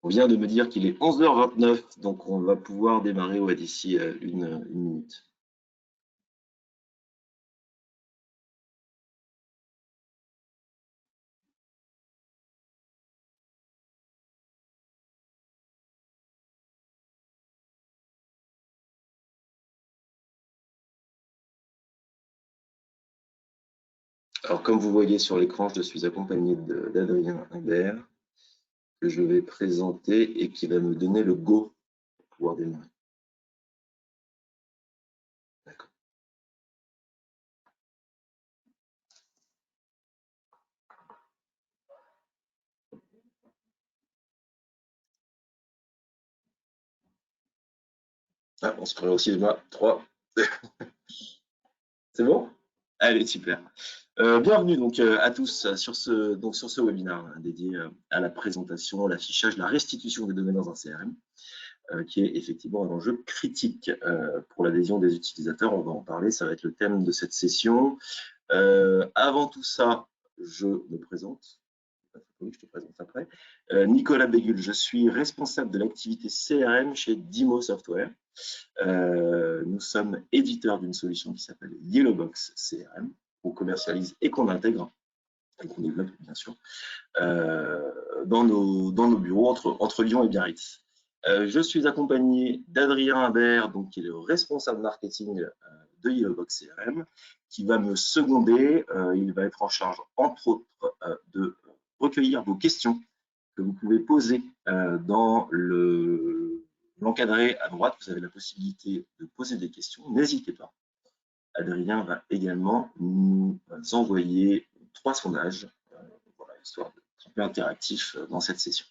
On vient de me dire qu'il est 11h29, donc on va pouvoir démarrer d'ici une minute. Alors, comme vous voyez sur l'écran, je suis accompagné d'Adrien Imbert, que je vais présenter et qui va me donner le go pour pouvoir démarrer. D'accord. Ah, on se ferait aussi demain. 3. C'est bon? Allez, super. Bienvenue donc à tous sur ce webinaire dédié à la présentation, l'affichage, la restitution des données dans un CRM. Qui est effectivement un enjeu critique pour l'adhésion des utilisateurs. On va en parler, ça va être le thème de cette session. Avant tout ça, je me présente. Oui, je te présente après. Nicolas Béguul, je suis responsable de l'activité CRM chez Dimo Software. Nous sommes éditeurs d'une solution qui s'appelle Yellowbox CRM, qu'on commercialise et qu'on intègre, et qu'on développe bien sûr, dans nos bureaux entre Lyon et Biarritz. Je suis accompagné d'Adrien Imbert, donc, qui est le responsable marketing de Yellowbox CRM, qui va me seconder. Il va être en charge, entre autres, de recueillir vos questions que vous pouvez poser dans l'encadré à droite. Vous avez la possibilité de poser des questions. N'hésitez pas. Adrien va également nous envoyer 3 sondages, voilà, histoire d'être un peu interactif dans cette session.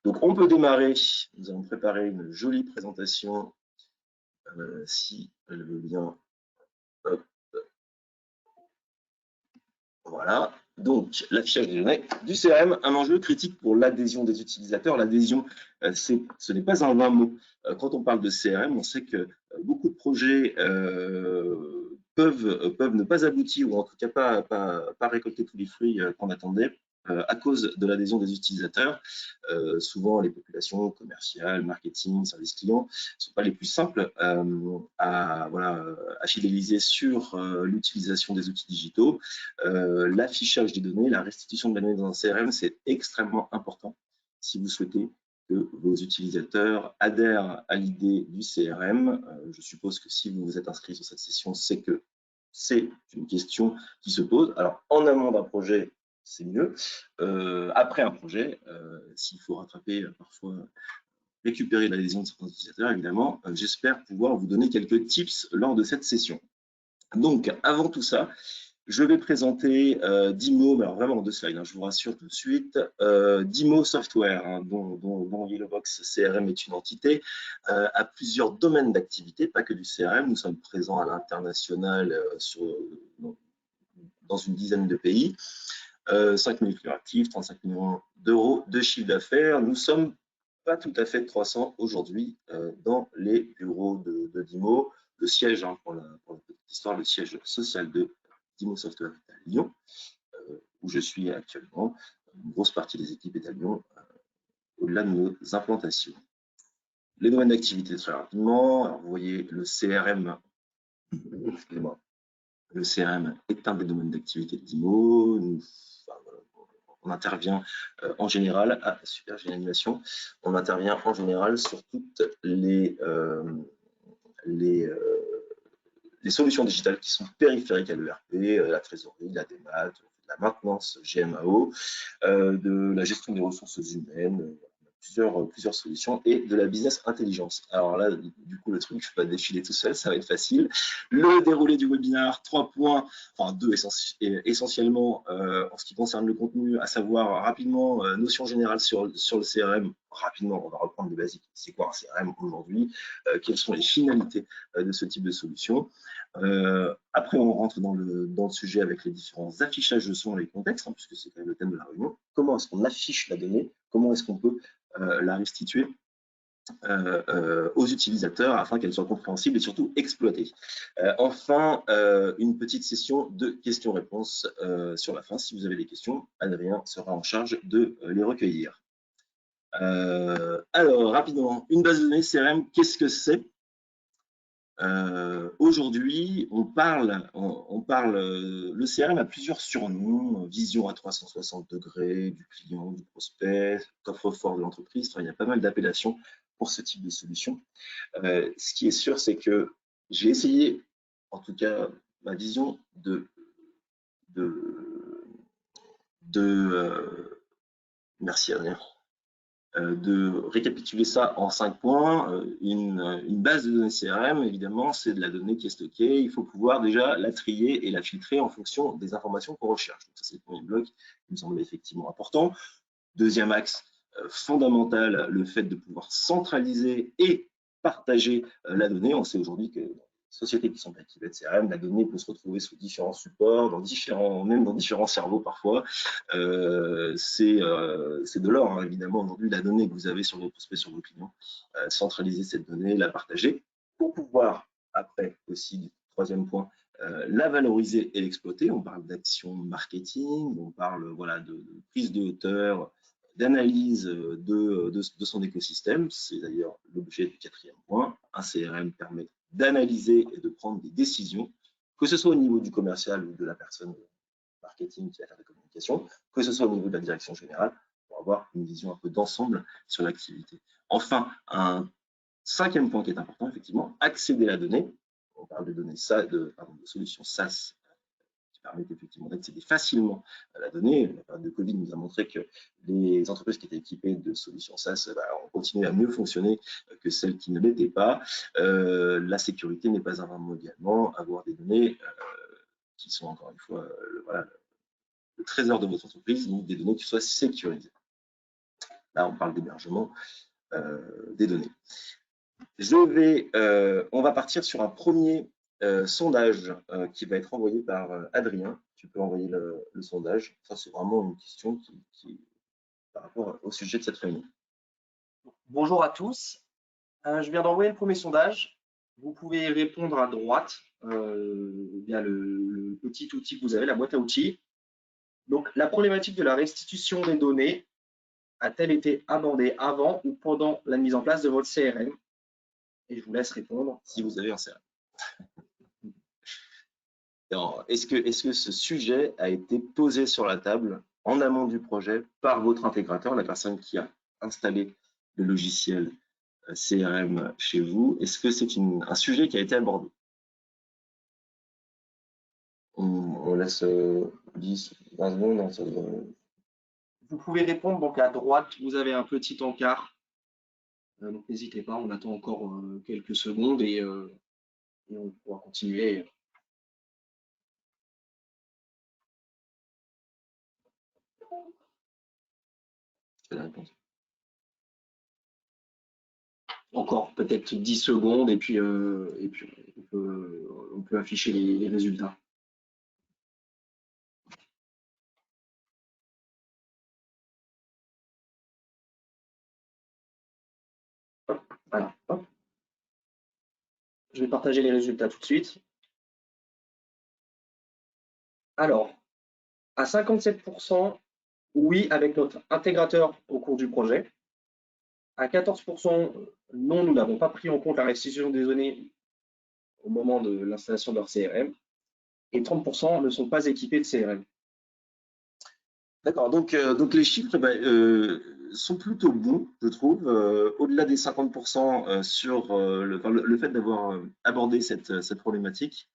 Donc, on peut démarrer. Nous allons préparer une jolie présentation, si elle veut bien. Hop. Voilà. Donc, l'affichage des données du CRM, un enjeu critique pour l'adhésion des utilisateurs. L'adhésion, ce n'est pas un vain mot. Quand on parle de CRM, on sait que beaucoup de projets peuvent ne pas aboutir, ou en tout cas pas récolter tous les fruits qu'on attendait, à cause de l'adhésion des utilisateurs. Souvent, les populations commerciales, marketing, services clients ne sont pas les plus simples à fidéliser sur l'utilisation des outils digitaux. L'affichage des données, la restitution de la donnée dans un CRM, c'est extrêmement important si vous souhaitez que vos utilisateurs adhèrent à l'idée du CRM. Je suppose que si vous vous êtes inscrit sur cette session, c'est que c'est une question qui se pose. Alors, en amont d'un projet, c'est mieux. Après un projet, s'il faut rattraper parfois, récupérer l'adhésion de certains utilisateurs, évidemment, j'espère pouvoir vous donner quelques tips lors de cette session. Donc, avant tout ça, je vais présenter Dimo, mais alors vraiment en 2 slides, hein, je vous rassure tout de suite. Dimo Software, hein, dont Yellowbox CRM est une entité, a plusieurs domaines d'activité, pas que du CRM. Nous sommes présents à l'international dans une dizaine de pays. 5 000 clients actifs, 35 millions d'euros de chiffre d'affaires. Nous sommes pas tout à fait 300 aujourd'hui dans les bureaux de Dimo. Le siège, hein, pour la petite histoire, le siège social de Dimo Software est à Lyon, où je suis actuellement. Une grosse partie des équipes est à Lyon, au-delà de nos implantations. Les domaines d'activité, très rapidement. Alors, vous voyez le CRM, excusez-moi, le CRM est un des domaines d'activité de Dimo. On intervient en général, super, j'ai une animation, on intervient en général sur toutes les solutions digitales qui sont périphériques à l'ERP, la trésorerie, la démat, la maintenance GMAO, de la gestion des ressources humaines, plusieurs solutions, et de la business intelligence. Alors là, du coup, le truc, je ne vais pas défiler tout seul, ça va être facile. Le déroulé du webinaire, 3 points, enfin 2 essentiellement en ce qui concerne le contenu, à savoir rapidement, notion générale sur le CRM. Rapidement, on va reprendre les basiques. C'est quoi un CRM aujourd'hui? Quelles sont les finalités de ce type de solution? Après, on rentre dans le sujet avec les différents affichages de son et les contextes, hein, puisque c'est quand même le thème de la réunion. Comment est-ce qu'on affiche la donnée? Comment est-ce qu'on peut la restituer aux utilisateurs afin qu'elle soit compréhensible et surtout exploitée. Enfin, une petite session de questions-réponses sur la fin. Si vous avez des questions, Adrien sera en charge de les recueillir. Alors, rapidement, une base de données CRM, qu'est-ce que c'est? Aujourd'hui, on parle le CRM a plusieurs surnoms, vision à 360 degrés du client, du prospect, coffre-fort de l'entreprise. Enfin, il y a pas mal d'appellations pour ce type de solution. Ce qui est sûr, c'est que j'ai essayé, en tout cas, ma vision merci Adrien, de récapituler ça en 5 points. Une base de données CRM, évidemment, c'est de la donnée qui est stockée. Il faut pouvoir déjà la trier et la filtrer en fonction des informations qu'on recherche. Donc ça, c'est le premier bloc qui me semble effectivement important. Deuxième axe fondamental, le fait de pouvoir centraliser et partager la donnée. On sait aujourd'hui que sociétés qui sont activées de CRM, la donnée peut se retrouver sous différents supports, même dans différents cerveaux parfois. C'est de l'or, hein, évidemment, aujourd'hui, la donnée que vous avez sur vos prospects, sur vos clients. Centraliser cette donnée, la partager pour pouvoir, après aussi, troisième point, la valoriser et l'exploiter. On parle d'action marketing, on parle voilà, de prise de hauteur, d'analyse de son écosystème. C'est d'ailleurs l'objet du quatrième point. Un CRM permet d'analyser et de prendre des décisions, que ce soit au niveau du commercial ou de la personne marketing qui va faire la communication, que ce soit au niveau de la direction générale, pour avoir une vision un peu d'ensemble sur l'activité. Enfin, un cinquième point qui est important, effectivement, accéder à la donnée. On parle de données de solutions SaaS qui permettent effectivement d'accéder facilement à la donnée. La période de Covid nous a montré que les entreprises qui étaient équipées de solutions SaaS ont continué à mieux fonctionner que celles qui ne l'étaient pas. La sécurité n'est pas un vain mot également. Avoir des données qui sont encore une fois voilà, le trésor de votre entreprise, donc des données qui soient sécurisées. Là, on parle d'hébergement des données. On va partir sur un premier sondage qui va être envoyé par Adrien. Tu peux envoyer le sondage. Ça, c'est vraiment une question qui par rapport au sujet de cette réunion. Bonjour à tous. Je viens d'envoyer le premier sondage. Vous pouvez répondre à droite via le petit outil que vous avez, la boîte à outils. Donc, la problématique de la restitution des données a-t-elle été abordée avant ou pendant la mise en place de votre CRM? Et je vous laisse répondre. Si vous avez un CRM. Est-ce que ce sujet a été posé sur la table en amont du projet par votre intégrateur, la personne qui a installé le logiciel CRM chez vous? Est-ce que c'est un sujet qui a été abordé? On laisse 10, 20 secondes. Vous pouvez répondre, donc à droite, vous avez un petit encart. Donc n'hésitez pas, on attend encore quelques secondes et on pourra continuer. C'est la réponse. Encore peut-être 10 secondes et puis on peut afficher les résultats. Voilà. Hop. Je vais partager les résultats tout de suite. Alors, à 57%, oui, avec notre intégrateur au cours du projet. À 14%, non, nous n'avons pas pris en compte la restitution des données au moment de l'installation de leur CRM. Et 30% ne sont pas équipés de CRM. D'accord, donc les chiffres sont plutôt bons, je trouve. Au-delà des 50% sur le fait d'avoir abordé cette problématique,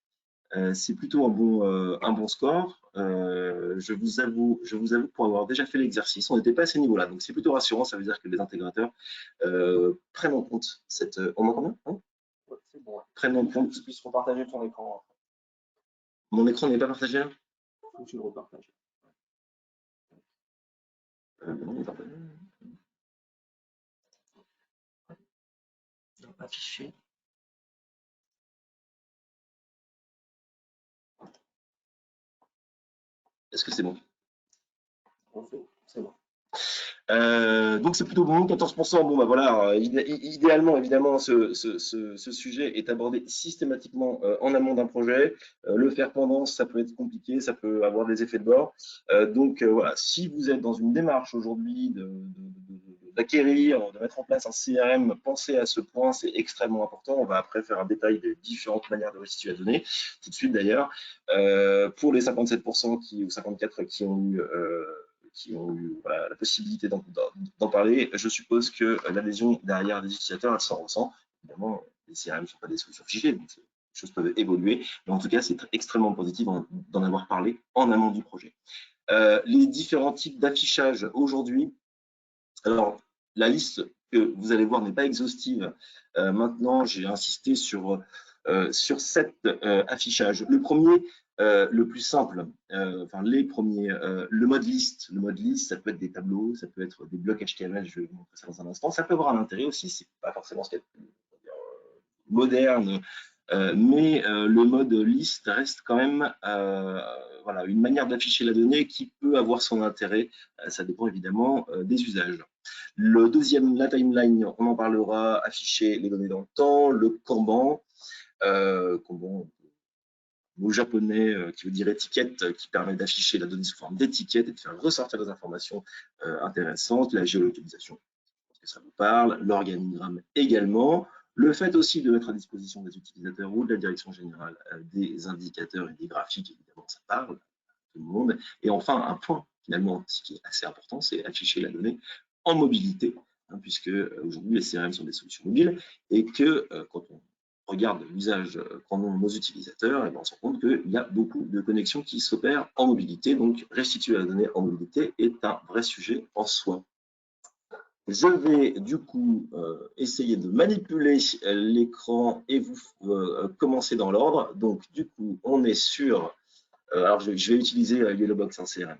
c'est plutôt un bon score. Je vous avoue, pour avoir déjà fait l'exercice, on n'était pas à ces niveaux-là, donc c'est plutôt rassurant. Ça veut dire que les intégrateurs prennent en compte cette. On m'entend bien, hein? Ouais, c'est bon. Prennent en compte. Tu puisses repartager ton écran. Mon écran n'est pas partagé là? Faut que tu le repartages. Affiché. Est-ce que c'est bon? C'est bon. Donc c'est plutôt bon, 14%. Bon, bah voilà, idéalement, évidemment, ce sujet est abordé systématiquement en amont d'un projet. Le faire pendant, ça peut être compliqué, ça peut avoir des effets de bord. Donc voilà, si vous êtes dans une démarche aujourd'hui d'acquérir, de mettre en place un CRM, pensez à ce point, c'est extrêmement important. On va après faire un détail des différentes manières de restituer la donnée, tout de suite d'ailleurs. Pour les 57% ou 54% qui ont eu voilà, la possibilité d'en parler, je suppose que l'adhésion derrière des utilisateurs, elle s'en ressent. Évidemment, les CRM ne sont pas des solutions figées, donc les choses peuvent évoluer, mais en tout cas, c'est extrêmement positif d'en avoir parlé en amont du projet. Les différents types d'affichage aujourd'hui, alors la liste que vous allez voir n'est pas exhaustive. Maintenant, j'ai insisté sur 7 affichages. Le premier, le plus simple, enfin les premiers, le mode liste. Le mode liste, ça peut être des tableaux, ça peut être des blocs HTML, je vais vous montrer ça dans un instant. Ça peut avoir un intérêt aussi, c'est pas forcément ce qu'il y a de plus moderne, mais le mode liste reste quand même voilà, une manière d'afficher la donnée qui peut avoir son intérêt. Ça dépend évidemment des usages. Le deuxième, la timeline, on en parlera, afficher les données dans le temps. Le Kanban, mot japonais qui veut dire étiquette, qui permet d'afficher la donnée sous forme d'étiquette et de faire ressortir des informations intéressantes. La géolocalisation, je pense que ça vous parle. L'organigramme également. Le fait aussi de mettre à disposition des utilisateurs ou de la direction générale des indicateurs et des graphiques, évidemment, ça parle à tout le monde. Et enfin, un point, finalement, ce qui est assez important, c'est afficher la donnée en mobilité, hein, puisque aujourd'hui, les CRM sont des solutions mobiles et que quand on regarde l'usage qu'en ont nos utilisateurs, et ben on se rend compte qu'il y a beaucoup de connexions qui s'opèrent en mobilité. Donc, restituer la donnée en mobilité est un vrai sujet en soi. Je vais du coup essayer de manipuler l'écran et vous commencer dans l'ordre. Donc, du coup, on est sur. Alors, je vais utiliser Yellowbox en CRM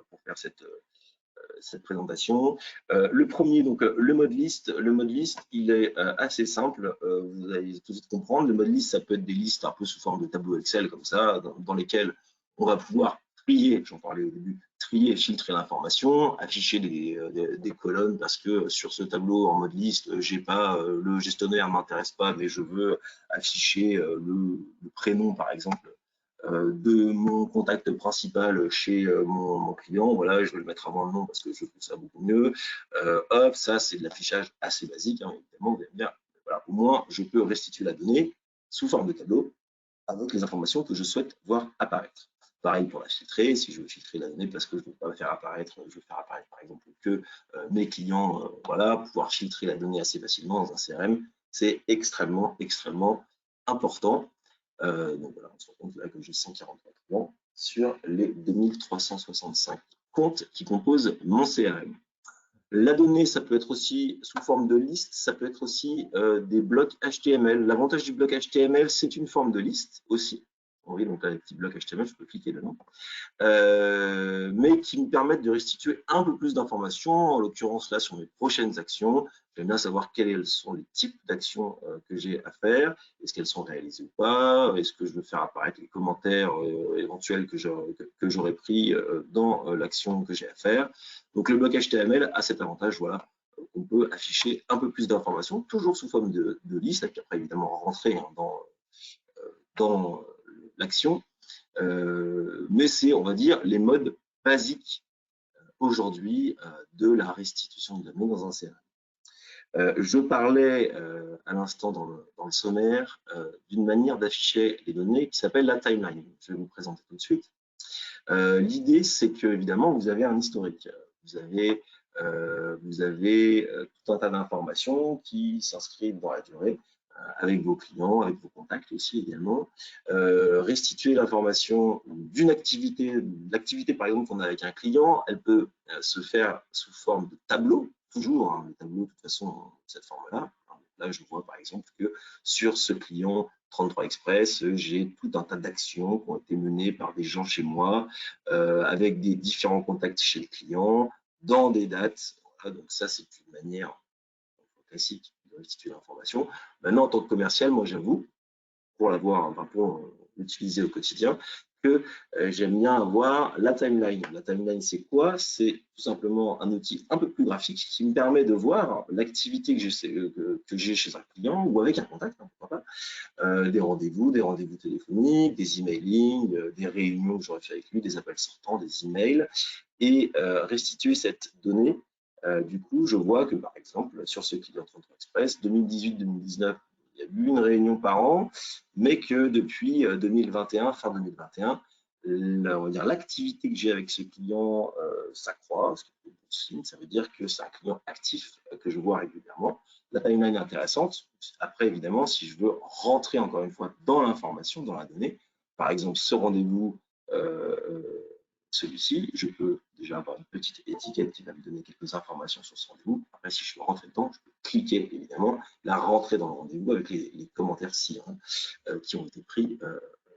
pour faire cette présentation. Le premier, donc le mode liste. Le mode liste, il est assez simple. Vous allez tout de suite comprendre. Le mode liste, ça peut être des listes un peu sous forme de tableau Excel comme ça, dans lesquelles on va pouvoir trier, j'en parlais au début, trier et filtrer l'information, afficher des colonnes parce que sur ce tableau en mode liste, j'ai pas le gestionnaire m'intéresse pas, mais je veux afficher le prénom par exemple de mon contact principal chez mon client. Voilà, je vais le mettre avant le nom parce que je trouve ça beaucoup mieux. Hop, ça c'est de l'affichage assez basique, hein, évidemment, vous allez me dire, voilà, au moins je peux restituer la donnée sous forme de tableau avec les informations que je souhaite voir apparaître. Pareil pour la filtrer, si je veux filtrer la donnée parce que je ne veux pas faire apparaître, je veux faire apparaître par exemple que mes clients, voilà, pouvoir filtrer la donnée assez facilement dans un CRM, c'est extrêmement, extrêmement important. Donc voilà, on se rend compte là que j'ai 143 clients sur les 2365 comptes qui composent mon CRM. La donnée, ça peut être aussi sous forme de liste, ça peut être aussi des blocs HTML. L'avantage du bloc HTML, c'est une forme de liste aussi. Vous voyez, donc là, les petits blocs HTML, je peux cliquer dedans. Mais qui me permettent de restituer un peu plus d'informations, en l'occurrence là sur mes prochaines actions. J'aime bien savoir quels sont les types d'actions que j'ai à faire, est-ce qu'elles sont réalisées ou pas, est-ce que je veux faire apparaître les commentaires éventuels que j'aurais pris dans l'action que j'ai à faire. Donc le bloc HTML a cet avantage, voilà, on peut afficher un peu plus d'informations, toujours sous forme de liste, et puis après évidemment rentrer hein, dans l'action. Mais c'est, on va dire, les modes basiques aujourd'hui de la restitution de données dans un CRM. Je parlais à l'instant dans le sommaire d'une manière d'afficher les données qui s'appelle la timeline. Je vais vous présenter tout de suite. L'idée, c'est que évidemment, vous avez un historique. Vous avez tout un tas d'informations qui s'inscrivent dans la durée avec vos clients, avec vos contacts aussi également. Restituer l'information d'une activité, l'activité par exemple qu'on a avec un client, elle peut se faire sous forme de tableau, toujours, hein, le tableau de toute façon de cette forme-là. Là, je vois par exemple que sur ce client 33 Express, j'ai tout un tas d'actions qui ont été menées par des gens chez moi, avec des différents contacts chez le client, dans des dates. Voilà, donc ça, c'est une manière classique de restituer l'information. Maintenant, en tant que commercial, moi, j'avoue, pour l'avoir, enfin, pour l'utiliser au quotidien, que j'aime bien avoir la timeline. La timeline, c'est quoi? C'est tout simplement un outil un peu plus graphique qui me permet de voir l'activité que j'ai chez un client ou avec un contact, hein, pourquoi pas, des rendez-vous téléphoniques, des emailings, des réunions que j'aurais fait avec lui, des appels sortants, des emails, et restituer cette donnée Du coup, je vois que, par exemple, sur ce client 33 Express, 2018-2019, il y a eu une réunion par an, mais que depuis 2021, fin 2021, on va dire l'activité que j'ai avec ce client s'accroît. Ça veut dire que c'est un client actif que je vois régulièrement. La timeline est intéressante. Après, évidemment, si je veux rentrer encore une fois dans l'information, dans la donnée, par exemple, ce rendez-vous, celui-ci, je peux déjà avoir une petite étiquette qui va me donner quelques informations sur ce rendez-vous. Après, si je veux rentrer dedans, je peux cliquer, évidemment, la rentrer dans le rendez-vous avec les commentaires SIR qui ont été pris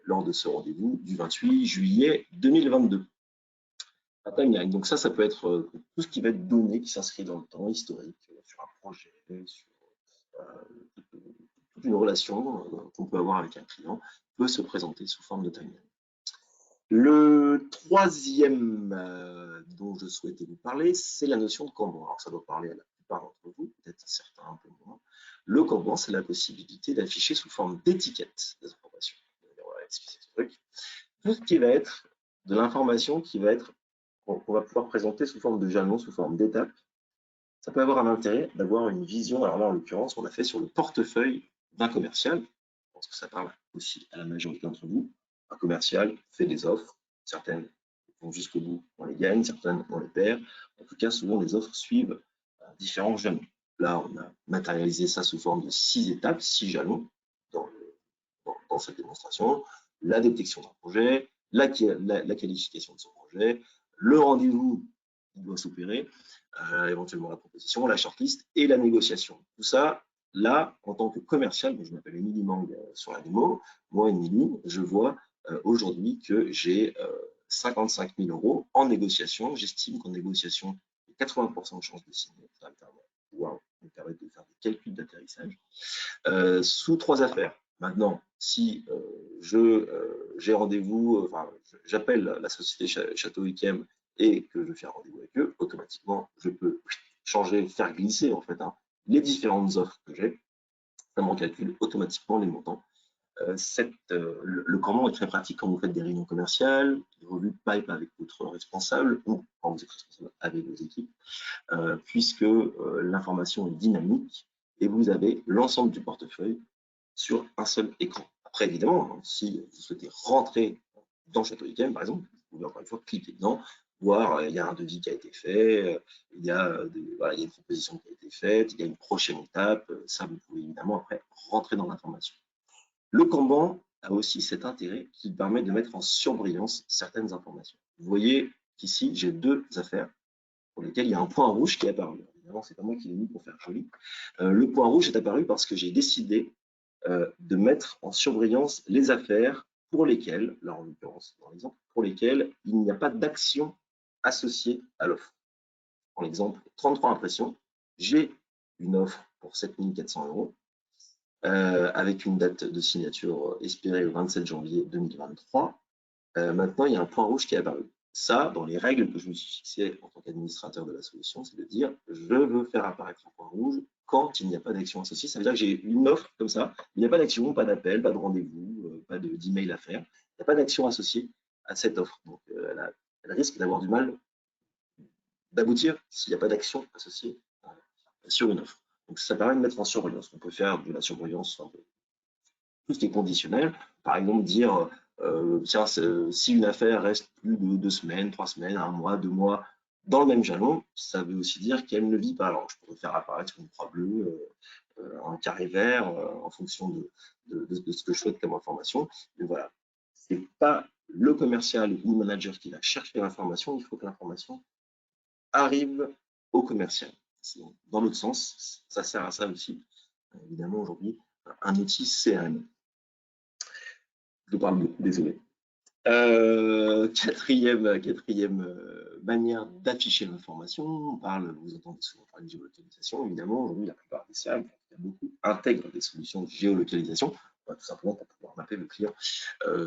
lors de ce rendez-vous du 28 juillet 2022. La timeline, donc ça peut être tout ce qui va être donné, qui s'inscrit dans le temps, historique, sur un projet, sur toute une relation qu'on peut avoir avec un client, peut se présenter sous forme de timeline. Le troisième dont je souhaitais vous parler, c'est la notion de Kanban. Alors, ça doit parler à la plupart d'entre vous, peut-être certains un peu moins. Le Kanban, c'est la possibilité d'afficher sous forme d'étiquette des informations. Voilà, excusez ce truc. Tout ce qui va être de l'information qu'on va pouvoir présenter sous forme de jalons, sous forme d'étapes. Ça peut avoir un intérêt d'avoir une vision. Alors là, en l'occurrence, on l'a fait sur le portefeuille d'un commercial. Je pense que ça parle aussi à la majorité d'entre vous. Un commercial fait des offres, certaines vont jusqu'au bout, on les gagne, certaines on les perd. En tout cas, souvent les offres suivent différents jalons. Là, on a matérialisé ça sous forme de 6 étapes, 6 jalons dans cette démonstration. La détection d'un projet, la qualification de son projet, le rendez-vous qui doit s'opérer, éventuellement la proposition, la shortlist et la négociation. Tout ça, là, en tant que commercial, je m'appelle Émilie Mang sur la démo, moi, Émilie, je vois aujourd'hui que j'ai 55 000 € en négociation. J'estime qu'en négociation, j'ai 80% de chances de signer. Ça me permet de faire des calculs d'atterrissage sous 3 affaires. Maintenant, si j'ai rendez-vous, enfin, j'appelle la société Château Yquem et que je fais un rendez-vous avec eux, automatiquement, je peux changer, faire glisser en fait les différentes offres que j'ai. Ça m'en calcule automatiquement les montants. Le Kanban est très pratique quand vous faites des réunions commerciales, des revues de pipe avec votre responsable ou quand vous êtes responsable avec vos équipes, puisque l'information est dynamique et vous avez l'ensemble du portefeuille sur un seul écran. Après, évidemment, si vous souhaitez rentrer dans Château Yquem, par exemple, vous pouvez encore une fois cliquer dedans, voir il y a un devis qui a été fait, il y a une proposition qui a été faite, il y a une prochaine étape. Ça, vous pouvez évidemment après rentrer dans l'information. Le Kanban a aussi cet intérêt qui permet de mettre en surbrillance certaines informations. Vous voyez qu'ici, j'ai 2 affaires pour lesquelles il y a un point rouge qui est apparu. Évidemment, ce n'est pas moi qui l'ai mis pour faire joli. Le point rouge est apparu parce que j'ai décidé de mettre en surbrillance les affaires pour lesquelles, là en l'occurrence dans l'exemple, pour lesquelles il n'y a pas d'action associée à l'offre. Pour l'exemple, 33 impressions, j'ai une offre pour 7 400 € avec une date de signature espérée le 27 janvier 2023. Maintenant, il y a un point rouge qui est apparu. Ça, dans les règles que je me suis fixées en tant qu'administrateur de la solution, c'est de dire je veux faire apparaître un point rouge quand il n'y a pas d'action associée. Ça veut dire que j'ai une offre comme ça, il n'y a pas d'action, pas d'appel, pas de rendez-vous, pas d'email à faire. Il n'y a pas d'action associée à cette offre. Donc, elle risque d'avoir du mal d'aboutir s'il n'y a pas d'action associée sur une offre. Donc, ça permet de mettre en surbrillance. On peut faire de la surbrillance un peu tout ce qui est conditionnel. Par exemple, dire tiens, si une affaire reste plus de 2 semaines, 3 semaines, 1 mois, 2 mois dans le même jalon, ça veut aussi dire qu'elle ne vit pas. Alors, je pourrais faire apparaître une croix bleue, un carré vert, en fonction de ce que je souhaite comme information. Mais voilà, ce n'est pas le commercial ou le manager qui va chercher l'information, il faut que l'information arrive au commercial. Dans l'autre sens, ça sert à ça aussi, évidemment, aujourd'hui, un outil CRM. Je parle beaucoup, désolé. Quatrième manière d'afficher l'information, vous entendez souvent parler de géolocalisation, évidemment, aujourd'hui la plupart des CRM, il y a beaucoup, intègrent des solutions de géolocalisation, tout simplement pour pouvoir mapper le client.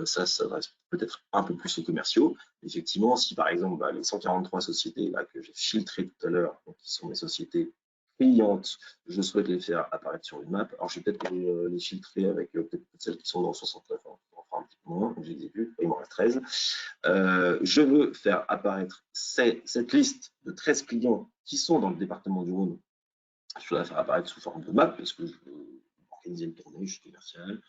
Ça reste peut-être un peu plus aux commerciaux. Effectivement, si par exemple les 143 sociétés là, que j'ai filtrées tout à l'heure, qui sont mes sociétés clientes, je souhaite les faire apparaître sur une map. Alors je vais peut-être les filtrer avec peut-être celles qui sont dans 69, hein. Un petit peu moins, j'exécute, il m'en reste 13. Je veux faire apparaître cette liste de 13 clients qui sont dans le département du Rhône, je dois la faire apparaître sous forme de map parce que je veux organiser une tournée, je suis commercial,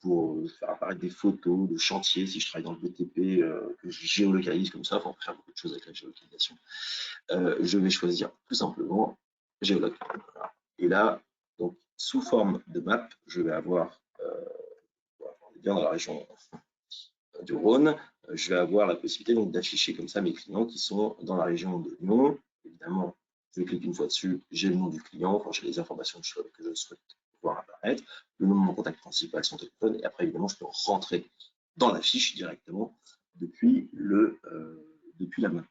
pour faire apparaître des photos de chantiers si je travaille dans le BTP, que je géolocalise comme ça, pour faire beaucoup de choses avec la géolocalisation. Je vais choisir tout simplement géologue. Voilà. Et là, donc, sous forme de map, je vais avoir, on est bien dans la région du Rhône, je vais avoir la possibilité d'afficher comme ça mes clients qui sont dans la région de Lyon. Évidemment, je clique une fois dessus, j'ai le nom du client, quand j'ai les informations que je souhaite voir apparaître, le nom de mon contact principal, son téléphone, et après, évidemment, je peux rentrer dans la fiche directement depuis la main.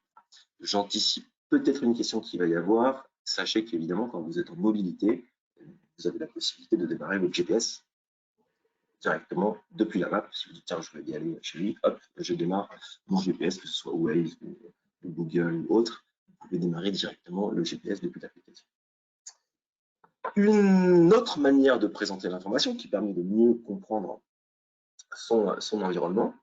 J'anticipe peut-être une question qu'il va y avoir. Sachez qu'évidemment, quand vous êtes en mobilité, vous avez la possibilité de démarrer votre GPS directement depuis la map. Si vous dites, tiens, je vais y aller chez lui, hop, je démarre mon GPS, que ce soit Waze ou Google ou autre. Vous pouvez démarrer directement le GPS depuis l'application. Une autre manière de présenter l'information qui permet de mieux comprendre son environnement.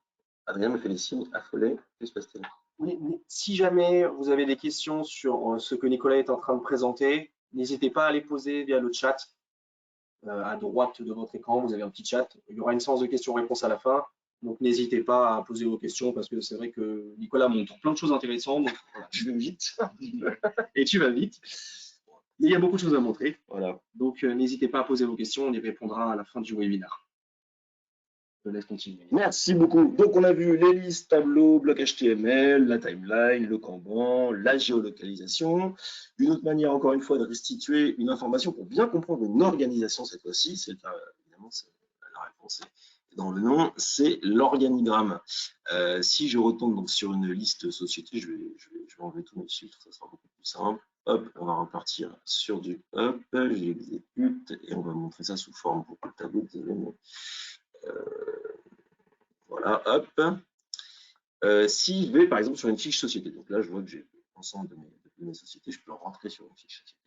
Adrien me fait des signes affolés. Que se passe-t-il? Oui, si jamais vous avez des questions sur ce que Nicolas est en train de présenter, n'hésitez pas à les poser via le chat. À droite de votre écran, vous avez un petit chat. Il y aura une séance de questions-réponses à la fin. Donc, n'hésitez pas à poser vos questions parce que c'est vrai que Nicolas montre plein de choses intéressantes. Donc, voilà, je vais vite et tu vas vite. Mais il y a beaucoup de choses à montrer. Voilà. Donc, n'hésitez pas à poser vos questions. On y répondra à la fin du webinaire. Je laisse continuer. Merci beaucoup. Donc, on a vu les listes, tableaux, blocs HTML, la timeline, le Kanban, la géolocalisation. Une autre manière, encore une fois, de restituer une information pour bien comprendre une organisation cette fois-ci, c'est évidemment la réponse est dans le nom, c'est l'organigramme. Si je retourne donc sur une liste société, je vais enlever tous mes chiffres, ça sera beaucoup plus simple. Hop, on va repartir sur du hop, j'exécute et on va montrer ça sous forme pour le tableau. Voilà, hop. Si je vais par exemple sur une fiche société, donc là je vois que j'ai l'ensemble de mes sociétés, je peux rentrer sur une fiche société.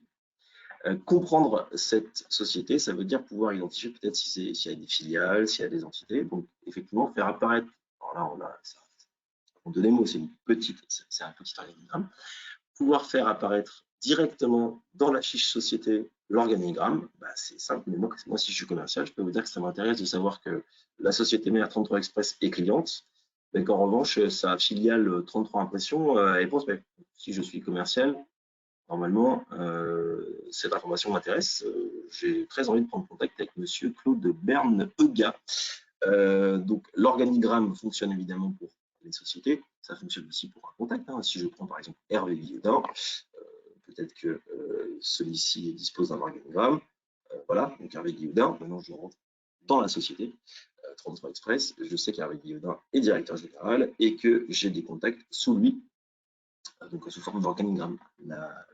Comprendre cette société, ça veut dire pouvoir identifier peut-être s'il y a des filiales, s'il y a des entités. Donc effectivement, faire apparaître, alors là on a, des mots, c'est un petit organigramme, pouvoir faire apparaître directement dans la fiche société l'organigramme, c'est simple, mais moi si je suis commercial, je peux vous dire que ça m'intéresse de savoir que la société mère 33 Express est cliente, mais qu'en revanche, sa filiale 33 Impressions est prospect. Si je suis commercial, normalement, cette information m'intéresse. J'ai très envie de prendre contact avec monsieur Claude Berne-Ega. Donc, l'organigramme fonctionne évidemment pour les sociétés. Ça fonctionne aussi pour un contact. Si je prends par exemple Hervé Guillaudin, peut-être que celui-ci dispose d'un organigramme. Voilà, donc Hervé Guillaudin. Maintenant, je rentre dans la société 33 Express. Je sais qu'Hervé Guillaudin est directeur général et que j'ai des contacts sous lui, donc sous forme d'organigramme.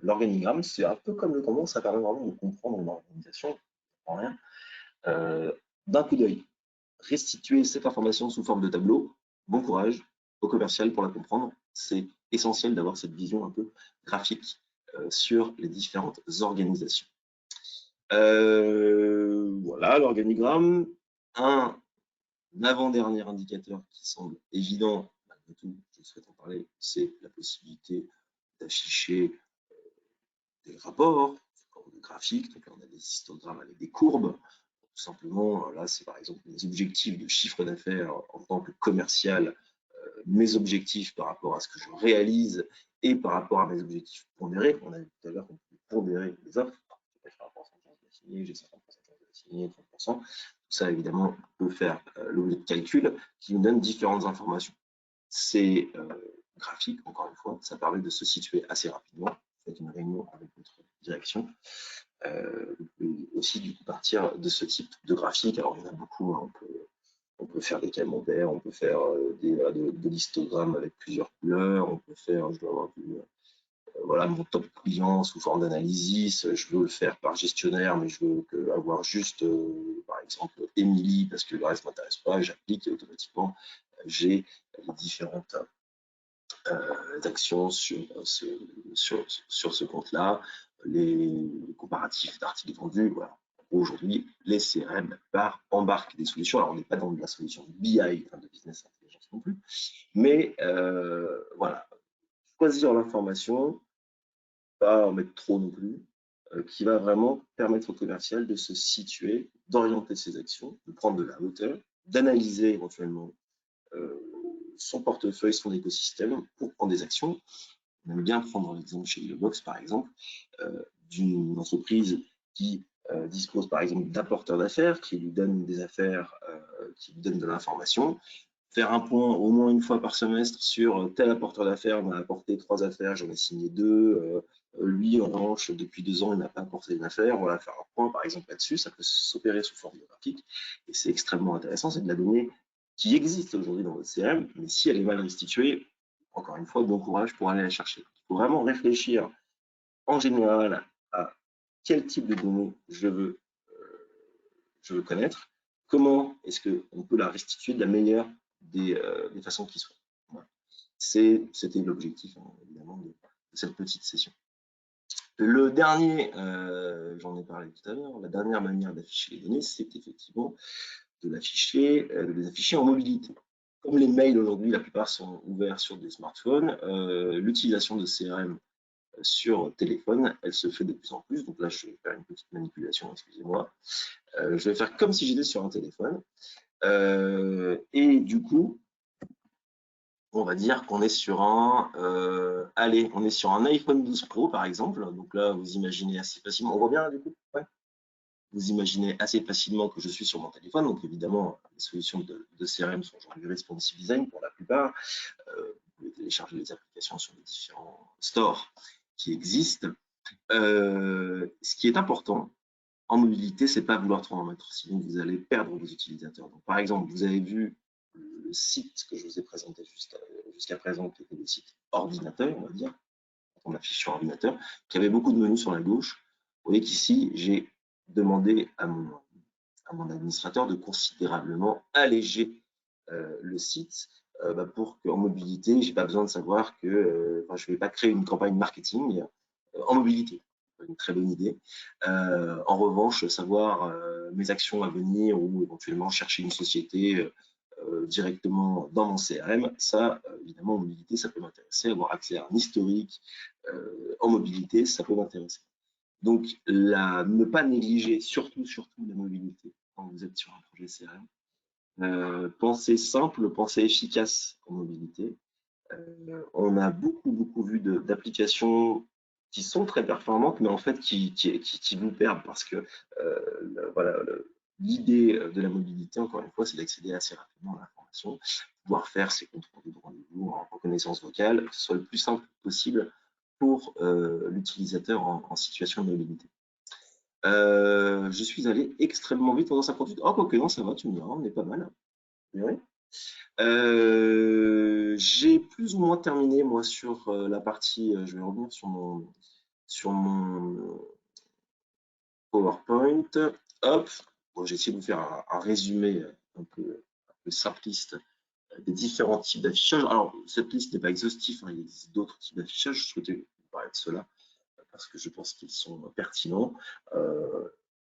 L'organigramme, c'est un peu comme le Kanban, ça permet vraiment de comprendre une organisation, rien, d'un coup d'œil. Restituer cette information sous forme de tableau, bon courage au commercial pour la comprendre. C'est essentiel d'avoir cette vision un peu graphique sur les différentes organisations. Voilà l'organigramme. Un avant-dernier indicateur qui semble évident, malgré tout, je souhaite en parler, c'est la possibilité d'afficher des rapports, des graphiques. Donc là, on a des histogrammes avec des courbes. Tout simplement, là, c'est par exemple les objectifs de chiffre d'affaires en tant que commercial, mes objectifs par rapport à ce que je réalise et par rapport à mes objectifs pondérés. On a vu tout à l'heure qu'on peut pondérer les offres. J'ai 50% de chance de signer, j'ai 50% de chance de signer, 30%. Tout ça, évidemment, on peut faire l'objet de calcul qui nous donne différentes informations. Ces graphiques, encore une fois, ça permet de se situer assez rapidement. Faites une réunion avec votre direction. Vous pouvez aussi du coup partir de ce type de graphique. Alors il y en a beaucoup, hein. On peut faire des camemberts, on peut faire de l'histogramme avec plusieurs couleurs, on peut faire, je dois avoir voilà, mon top client sous forme d'analysis, je veux le faire par gestionnaire, mais je veux avoir juste, par exemple, Émilie, parce que le reste ne m'intéresse pas, j'applique et automatiquement, j'ai les différentes actions sur ce compte-là, les comparatifs d'articles vendus. Voilà. Aujourd'hui, les CRM embarquent des solutions. Alors, on n'est pas dans de la solution BI, de business intelligence non plus, mais voilà, choisir l'information, pas en mettre trop non plus, qui va vraiment permettre au commercial de se situer, d'orienter ses actions, de prendre de la hauteur, d'analyser éventuellement son portefeuille, son écosystème pour prendre des actions. On aime bien prendre l'exemple chez Box, par exemple, d'une entreprise qui dispose par exemple d'apporteurs d'affaires, qui lui donnent des affaires, qui lui donnent de l'information, faire un point au moins une fois par semestre sur tel apporteur d'affaires m'a apporté 3 affaires, j'en ai signé 2, lui en revanche depuis 2 ans il n'a pas apporté une affaire, voilà, faire un point par exemple là-dessus, ça peut s'opérer sous forme graphique et c'est extrêmement intéressant, c'est de la donnée qui existe aujourd'hui dans votre CRM, mais si elle est mal restituée, encore une fois, bon courage pour aller la chercher. Il faut vraiment réfléchir en général à quel type de données je veux connaître, comment est-ce qu'on peut la restituer de la meilleure des façons qui soient. Voilà. C'était l'objectif, hein, évidemment, de cette petite session. Le dernier, j'en ai parlé tout à l'heure, la dernière manière d'afficher les données, c'est effectivement de les afficher en mobilité. Comme les mails aujourd'hui, la plupart sont ouverts sur des smartphones, l'utilisation de CRM sur téléphone, elle se fait de plus en plus. Donc là, je vais faire une petite manipulation, excusez-moi. Je vais faire comme si j'étais sur un téléphone. Et du coup, on va dire qu'on est sur on est sur un iPhone 12 Pro, par exemple. Donc là, vous imaginez assez facilement. On voit bien, du coup? Ouais. Vous imaginez assez facilement que je suis sur mon téléphone. Donc évidemment, les solutions de CRM sont aujourd'hui responsive design pour la plupart. Vous pouvez télécharger les applications sur les différents stores qui existent. Ce qui est important en mobilité, c'est pas vouloir trop en mettre, sinon vous allez perdre vos utilisateurs. Donc, par exemple, vous avez vu le site que je vous ai présenté jusqu'à présent, qui était le site ordinateur, on va dire, on affiche sur ordinateur, qui avait beaucoup de menus sur la gauche. Vous voyez qu'ici, j'ai demandé à mon administrateur de considérablement alléger le site pour qu'en mobilité, j'ai pas besoin de savoir que je ne vais pas créer une campagne marketing en mobilité. Une très bonne idée. En revanche, savoir mes actions à venir ou éventuellement chercher une société directement dans mon CRM, ça, évidemment, en mobilité, ça peut m'intéresser. Avoir accès à un historique en mobilité, ça peut m'intéresser. Donc, ne pas négliger surtout la mobilité quand vous êtes sur un projet CRM. Pensée simple, pensée efficace en mobilité. On a beaucoup vu d'applications qui sont très performantes, mais en fait qui vous perdent parce que voilà, l'idée de la mobilité, encore une fois, c'est d'accéder assez rapidement à l'information, pouvoir faire ses contrôles de rendez-vous en reconnaissance vocale, que ce soit le plus simple possible pour l'utilisateur en situation de mobilité. Je suis allé extrêmement vite pendant 50 minutes. Oh, quoique non, ça va, tu me diras, on est pas mal. Oui. J'ai plus ou moins terminé, moi, sur la partie, je vais revenir sur mon PowerPoint. Hop, bon, j'ai essayé de vous faire un résumé un peu simpliste des différents types d'affichage. Alors, cette liste n'est pas exhaustive, hein, il existe d'autres types d'affichage. Je souhaitais vous parler de cela parce que je pense qu'ils sont pertinents.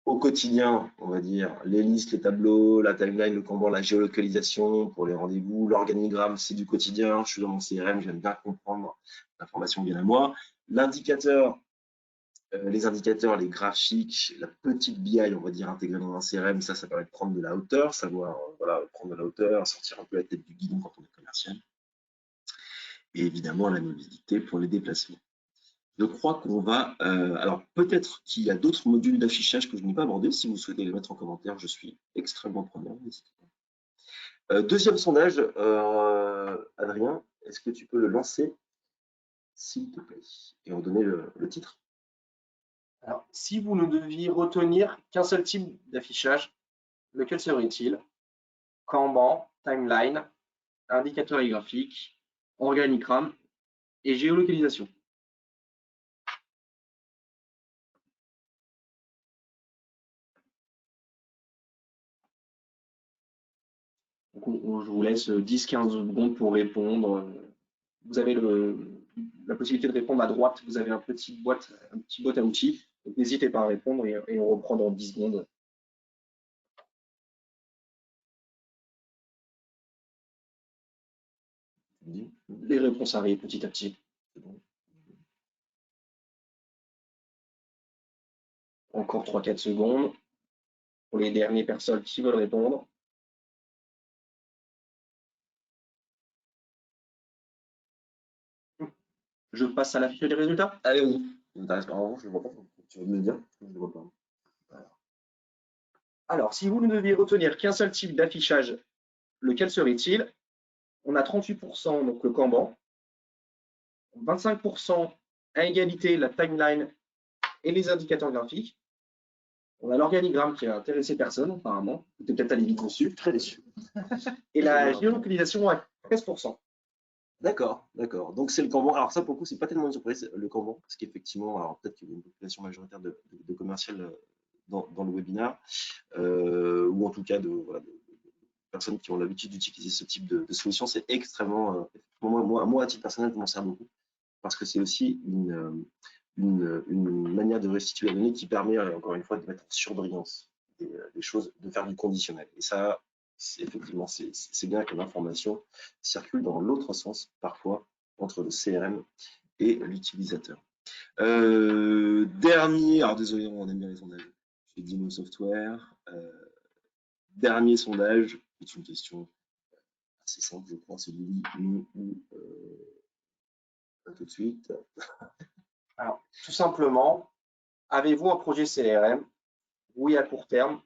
Au quotidien, on va dire, les listes, les tableaux, la timeline, le Kanban, la géolocalisation pour les rendez-vous, l'organigramme, c'est du quotidien. Je suis dans mon CRM, j'aime bien comprendre l'information vient à moi. L'indicateur, les indicateurs, les graphiques, la petite BI, on va dire, intégrée dans un CRM, ça permet de prendre de la hauteur, savoir voilà, prendre de la hauteur, sortir un peu la tête du guidon quand on est commercial. Et évidemment, la mobilité pour les déplacements. Je crois qu'on va... alors, peut-être qu'il y a d'autres modules d'affichage que je n'ai pas abordés. Si vous souhaitez les mettre en commentaire, je suis extrêmement preneur. Deuxième sondage, Adrien, est-ce que tu peux le lancer, s'il te plaît, et en donner le titre? Alors, si vous ne deviez retenir qu'un seul type d'affichage, lequel serait-il? Kanban, timeline, indicateur graphique, organigramme et géolocalisation. Donc, je vous laisse 10-15 secondes pour répondre. Vous avez la possibilité de répondre à droite. Vous avez un petit boîte à outils. Donc, n'hésitez pas à répondre et on reprend dans 10 secondes. Les réponses arrivent petit à petit. Encore 3-4 secondes pour les dernières personnes qui veulent répondre. Je passe à la fiche des résultats. Allez, vas-y. Ça m'intéresse pas. En revanche, je ne vois pas. Tu vas me le dire. Je ne vois pas. Alors, si vous ne deviez retenir qu'un seul type d'affichage, lequel serait-il? On a 38%, donc le Kanban, 25% à égalité la timeline et les indicateurs graphiques. On a l'organigramme qui a intéressé personne, apparemment. Vous peut-être allé vite dessus. Très déçu. Et la géolocalisation à 13%. D'accord, d'accord. Donc c'est le Kanban. Alors ça, pour le coup, c'est pas tellement une surprise, le Kanban, parce qu'effectivement, alors peut-être qu'il y a une population majoritaire de commercial dans le webinaire, ou en tout cas voilà, de personnes qui ont l'habitude d'utiliser ce type de solution. C'est extrêmement, moi, à titre personnel, je m'en sers beaucoup, parce que c'est aussi une manière de restituer la donnée qui permet, encore une fois, de mettre en surbrillance des choses, de faire du conditionnel. Et ça, effectivement, c'est bien que l'information circule dans l'autre sens, parfois, entre le CRM et l'utilisateur. Dernier, alors désolé, on aime bien les sondages chez Dimo Software. Dernier sondage, c'est une question assez simple, je crois, c'est oui, non ou pas tout de suite. Alors, tout simplement, avez-vous un projet CRM? Oui à court terme,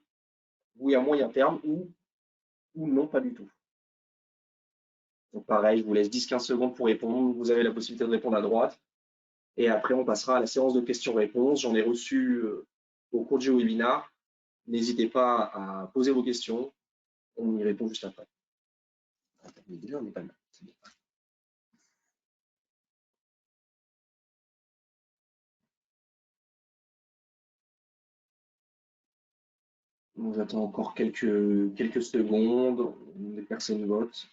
oui à moyen terme ou non, pas du tout. Donc pareil, je vous laisse 10-15 secondes pour répondre. Vous avez la possibilité de répondre à droite. Et après, on passera à la séance de questions-réponses. J'en ai reçu au cours du webinaire. N'hésitez pas à poser vos questions. On y répond juste après. Mais déjà, on n'est pas mal. C'est bien. J'attends encore quelques secondes. Les personnes votent.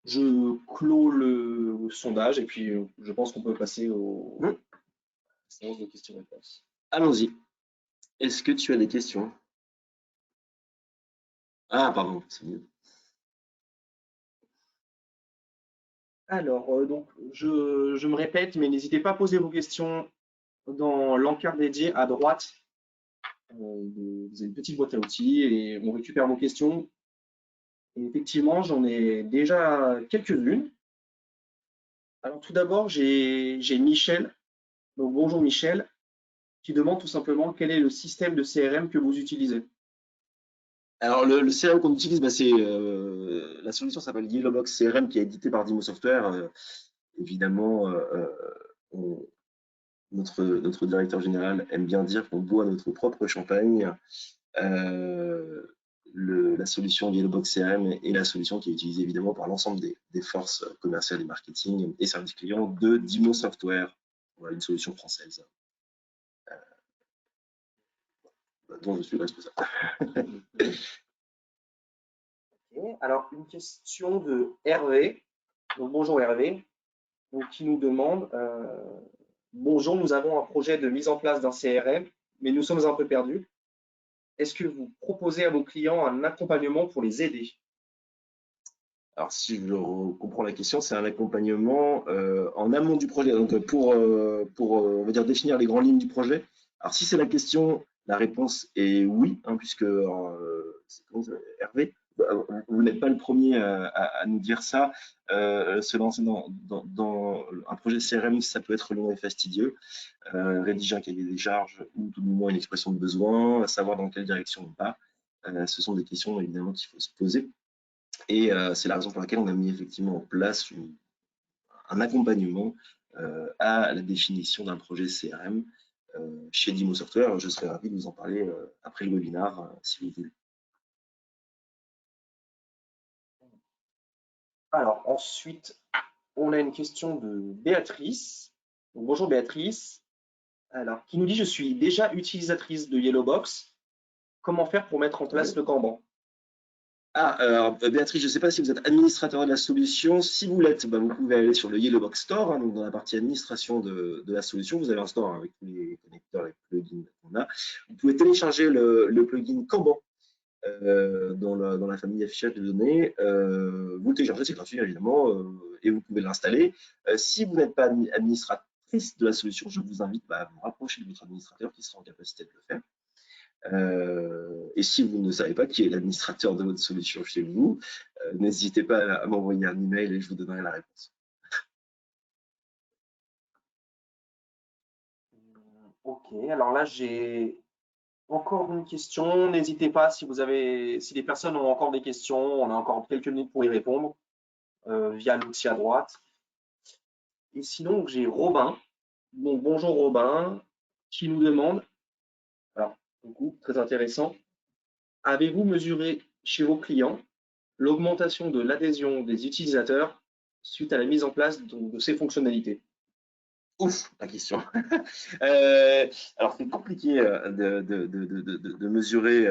Je clôt le sondage et puis je pense qu'on peut passer aux séances de questions-réponses. Allons-y. Est-ce que tu as des questions? Ah, pardon, c'est mieux. Alors, donc, je me répète, mais n'hésitez pas à poser vos questions dans l'encart dédié à droite. Vous avez une petite boîte à outils et on récupère vos questions. Et effectivement, j'en ai déjà quelques-unes. Alors, tout d'abord, j'ai Michel. Donc, bonjour Michel, qui demande tout simplement quel est le système de CRM que vous utilisez. Alors, le CRM qu'on utilise, c'est la solution s'appelle Yellowbox CRM qui est édité par Dimo Software. Évidemment, notre directeur général aime bien dire qu'on boit notre propre champagne. La solution Yellowbox CRM est la solution qui est utilisée évidemment par l'ensemble des forces commerciales et marketing et services clients de Dimo Software. Voilà, une solution française dont je suis responsable. Okay. Alors, une question de Hervé. Donc, bonjour Hervé, donc, qui nous demande bonjour, nous avons un projet de mise en place d'un CRM, mais nous sommes un peu perdus. Est-ce que vous proposez à vos clients un accompagnement pour les aider? Alors, si je comprends la question, c'est un accompagnement en amont du projet, donc pour on va dire, définir les grandes lignes du projet. Alors, si c'est la question, la réponse est oui, hein, puisque Hervé, vous n'êtes pas le premier à nous dire ça. Se lancer dans un projet CRM, ça peut être long et fastidieux. Rédiger un cahier des charges ou tout du moins une expression de besoin, savoir dans quelle direction on va. Ce sont des questions évidemment qu'il faut se poser. Et c'est la raison pour laquelle on a mis effectivement en place un accompagnement à la définition d'un projet CRM chez Dimo Software. Je serais ravi de vous en parler après le webinaire, si vous voulez. Alors, ensuite, on a une question de Béatrice. Donc, bonjour Béatrice. Alors, qui nous dit je suis déjà utilisatrice de Yellowbox. Comment faire pour mettre en place le Kanban? Ah, alors, Béatrice, je ne sais pas si vous êtes administrateur de la solution. Si vous l'êtes, vous pouvez aller sur le Yellowbox Store, hein, donc dans la partie administration de la solution. Vous avez un store avec tous les connecteurs, les plugins qu'on a. Vous pouvez télécharger le plugin Kanban dans la famille affichage de données. Vous le téléchargez, c'est gratuit évidemment, et vous pouvez l'installer. Si vous n'êtes pas administratrice de la solution, je vous invite à vous rapprocher de votre administrateur qui sera en capacité de le faire. Et si vous ne savez pas qui est l'administrateur de votre solution chez vous, n'hésitez pas à m'envoyer un email et je vous donnerai la réponse. Ok, alors là, j'ai encore une question. N'hésitez pas si les personnes ont encore des questions, on a encore quelques minutes pour y répondre via l'outil à droite. Et sinon, j'ai Robin. Donc, bonjour Robin, qui nous demande, alors, du coup, très intéressant, avez-vous mesuré chez vos clients l'augmentation de l'adhésion des utilisateurs suite à la mise en place de ces fonctionnalités? Ouf, la question. Alors, c'est compliqué de mesurer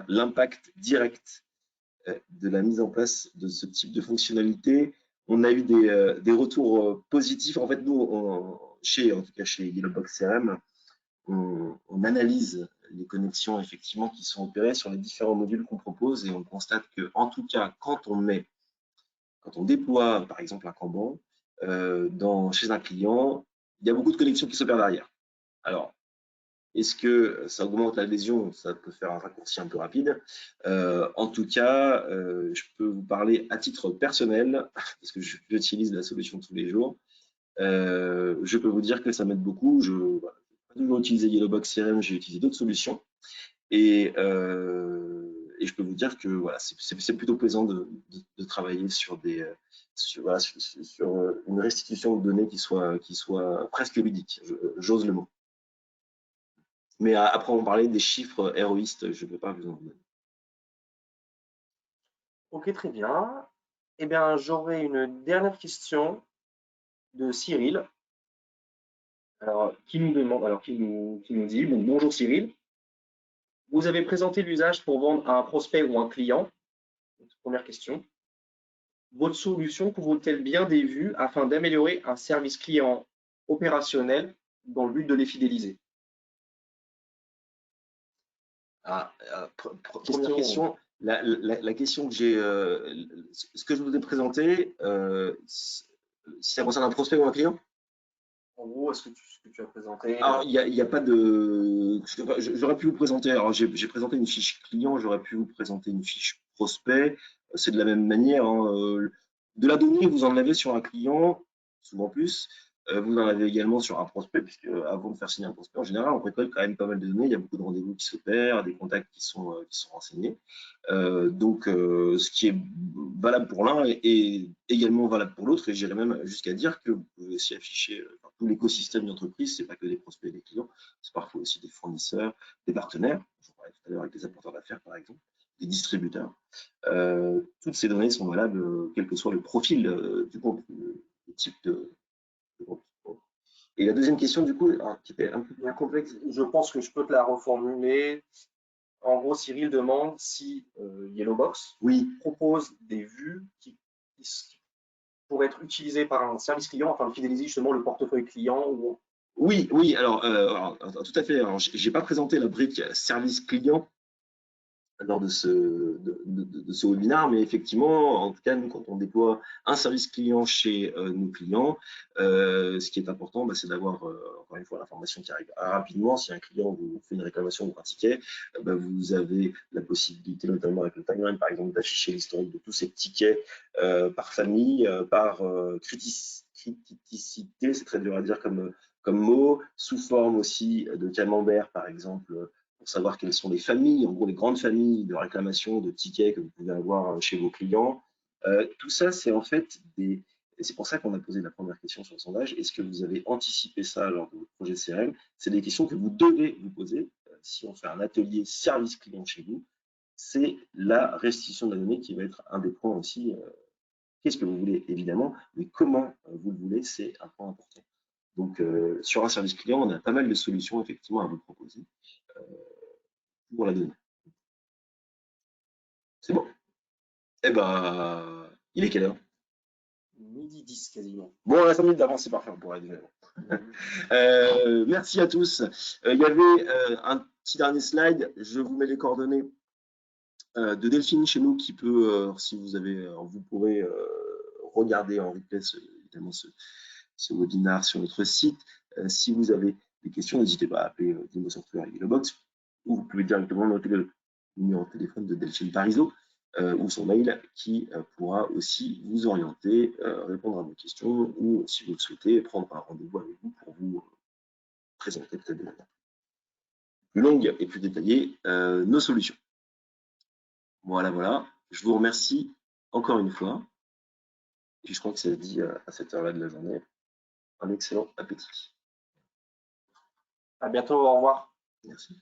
l'impact direct de la mise en place de ce type de fonctionnalité. On a eu des retours positifs. En fait, nous, en tout cas chez Yellowbox CRM, on analyse les connexions effectivement qui sont opérées sur les différents modules qu'on propose et on constate que, en tout cas, quand on déploie par exemple un Kanban chez un client, il y a beaucoup de connexions qui s'opèrent derrière. Alors, est-ce que ça augmente l'adhésion? Ça peut faire un raccourci un peu rapide. En tout cas, je peux vous parler à titre personnel, parce que j'utilise la solution tous les jours. Je peux vous dire que ça m'aide beaucoup. Je n'ai pas toujours utilisé Yellowbox CRM, j'ai utilisé d'autres solutions. Et je peux vous dire que voilà, c'est plutôt plaisant de travailler sur une restitution de données qui soit presque ludique. J'ose le mot. Mais après, on parlait des chiffres héroïstes, je ne peux pas vous en donner. Ok, très bien. Eh bien, j'aurais une dernière question de Cyril. Alors, qui nous dit, bon, bonjour Cyril, vous avez présenté l'usage pour vendre à un prospect ou un client. Première question. Votre solution couvre-t-elle bien des vues afin d'améliorer un service client opérationnel dans le but de les fidéliser? Première question. La question que j'ai, ce que je vous ai présenté, si ça concerne un prospect ou un client? En gros, ce que tu as présenté? Alors, il y a pas de. J'aurais pu vous présenter. Alors, j'ai présenté une fiche client, j'aurais pu vous présenter une fiche prospect. C'est de la même manière, hein. De la donnée, vous en avez sur un client, souvent plus. Vous en avez également sur un prospect, puisque avant de faire signer un prospect, en général, on récolte quand même pas mal de données. Il y a beaucoup de rendez-vous qui s'opèrent, des contacts qui sont renseignés. Donc, ce qui est valable pour l'un est également valable pour l'autre. Et j'irais même jusqu'à dire que vous pouvez aussi afficher tout l'écosystème d'entreprise. C'est pas que des prospects et des clients, c'est parfois aussi des fournisseurs, des partenaires. Je parlais tout à l'heure avec des apporteurs d'affaires, par exemple, des distributeurs. Toutes ces données sont valables, quel que soit le profil du groupe, le type de groupe. Et la deuxième question, du coup, qui était un peu Bien complexe. Je pense que je peux te la reformuler. En gros, Cyril demande si Yellowbox propose des vues qui pourraient être utilisées par un service client afin de fidéliser justement le portefeuille client. Oui, alors, tout à fait. Alors, j'ai pas présenté la brique service client lors de ce webinaire, mais effectivement, en tout cas, nous, quand on déploie un service client chez nos clients, ce qui est important, c'est d'avoir, encore une fois, l'information qui arrive rapidement. Si un client vous fait une réclamation ou un ticket, vous avez la possibilité, notamment avec le timeline, par exemple, d'afficher l'historique de tous ces tickets par famille, par criticité, c'est très dur à dire comme mot, sous forme aussi de camembert, par exemple, pour savoir quelles sont les familles, en gros les grandes familles de réclamation de tickets que vous pouvez avoir chez vos clients. Tout ça, c'est en fait et c'est pour ça qu'on a posé la première question sur le sondage. Est-ce que vous avez anticipé ça lors de votre projet CRM? C'est des questions que vous devez vous poser si on fait un atelier service client chez vous. C'est la restitution de la donnée qui va être un des points aussi. Qu'est-ce que vous voulez, évidemment, mais comment vous le voulez, c'est un point important. Donc, sur un service client, on a pas mal de solutions effectivement à vous proposer pour la donnée. C'est bon? Eh ben, il est quelle heure? Midi 10 quasiment. Bon, on a 5 minutes d'avance, c'est parfait, on pourra aller. Merci à tous. Il y avait un Petit dernier slide, je vous mets les coordonnées de Delphine chez nous qui peut, si vous avez, vous pourrez regarder en replay évidemment ce webinaire sur notre site. Si vous avez des questions, n'hésitez pas à appeler Dimo Software et Hellobox, ou vous pouvez directement noter le numéro de téléphone de Delphine Parizeau ou son mail qui pourra aussi vous orienter, répondre à vos questions, ou si vous le souhaitez, prendre un rendez-vous avec vous pour vous présenter peut-être de manière plus longue et plus détaillée nos solutions. Voilà, voilà. Je vous remercie encore une fois. Et je crois que ça dit à cette heure-là de la journée un excellent appétit. À bientôt, au revoir. Merci.